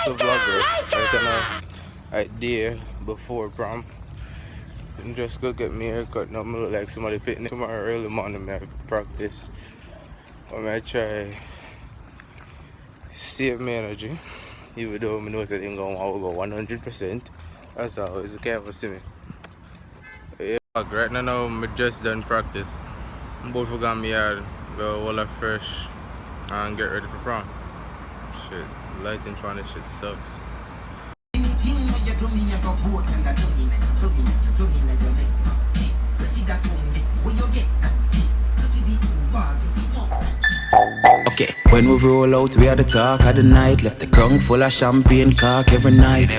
So vlogger, right now, right there before prom. And just go get me a haircut. Now I look like somebody picnic. Tomorrow early morning, I have practice. I'm gonna try save my energy. Even though I know that I'm going to go 100%. That's always you can't see me. Yeah, right now I'm just done practice. I'm about to go in my yard, go all up fresh and get ready for prom. Shit, lighting on this shit sucks. Okay, when we roll out, we had the talk of the night. Left the crunk full of champagne cock every night.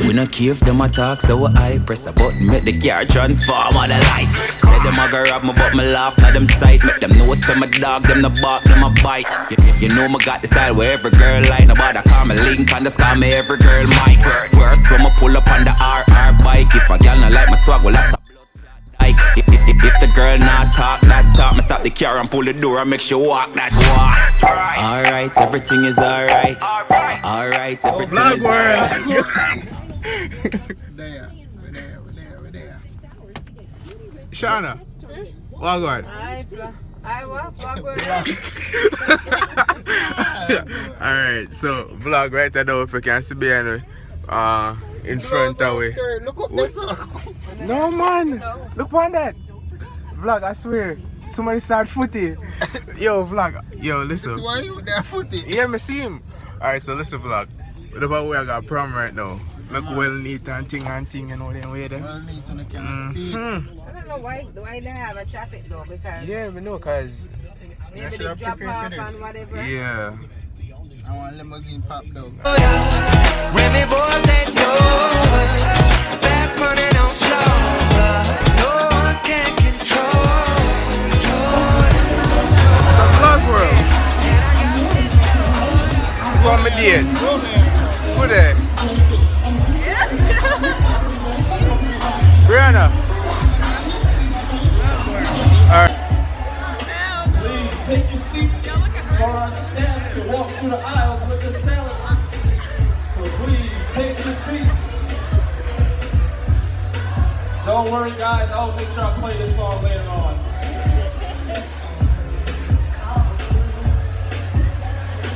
We no care if them attack, so I press a button, make the car transform on the light. Say them a go rob me, but me laugh at them sight. Make them know some my dog, them the bark, them a bite. You know me got the style where every girl like. Nobody call me link, and just call me every girl Mike. Worse when me pull up on the RR bike. If a girl not like my swag, well that's a like, if the girl not talk that talk, me stop the car and pull the door and make sure walk that walk. Alright, everything is alright. Alright, everything is alright. We're there. Shana, walk on. Alright, so vlog right now if you can see me in front of me. Look up this. No man, look on that. Vlog, I swear. Somebody start footy. Yo, vlog. Yo, listen. Why you there footy? Yeah, me see him. Alright, so listen vlog. What about where I got prom right now? Look well neat and thing, you know them way there. Well neat and you can see it. I don't know why they have a traffic though, because Yeah, we know cause maybe they drop off and whatever. yeah. I want limousine pop down. Remy boys, let's go. Fast money don't slow. No one can control. The vlog world. Who am I did? Who there? Brianna. Alright. Please take your seats for our staff to walk through the aisles with the salads. So please take your seats. Don't worry guys, I'll make sure I play this song later on.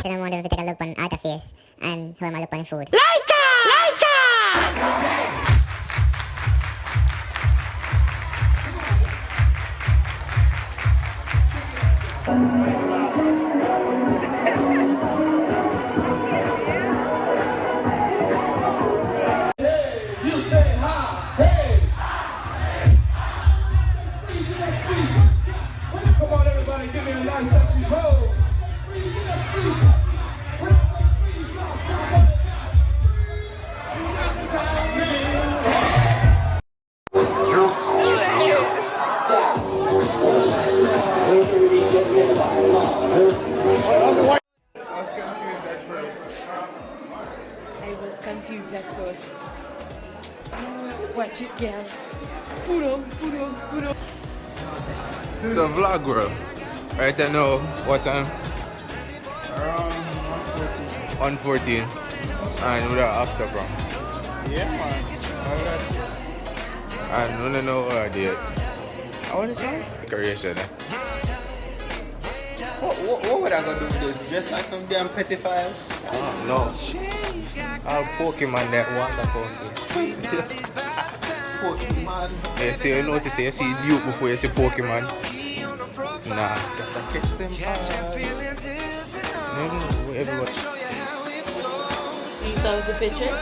I want to take a look on other face and who am I look on food. You say hi, hey! Come on everybody, give me a nice sexy pose. I was confused at first. Watch it, girl. Puro. So vlog world. Right now, what time? Around 1:14. And we're after prom. yeah, man. And we don't know what I did. What is that? Decoration. What would I go do with this? Just like some damn petty file? No. I'll Pokemon that water fountain. Pokemon. You see, you notice you see Duke before you see Pokemon. Nah. Catch them No, everybody. That was the picture?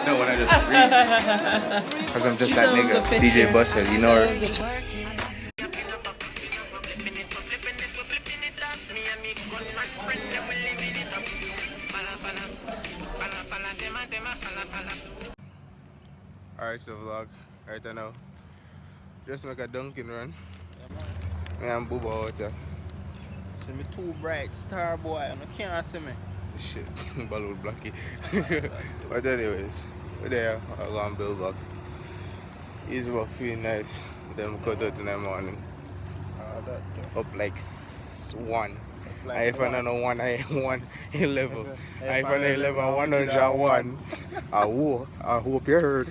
No, when I just freeze. Because I'm just that nigga, DJ Bustle, you know her. Alright, so vlog, right now. Just make a dunking run. Me and Booba out there. See me too bright, star boy, and you can't see me. Shit, balloon blocky. But anyways, we're there, I'll go and build back. He's work feeling nice. Then we cut out in the morning. Up like 1. like if I know 111, if I know 11, 101, I hope you heard.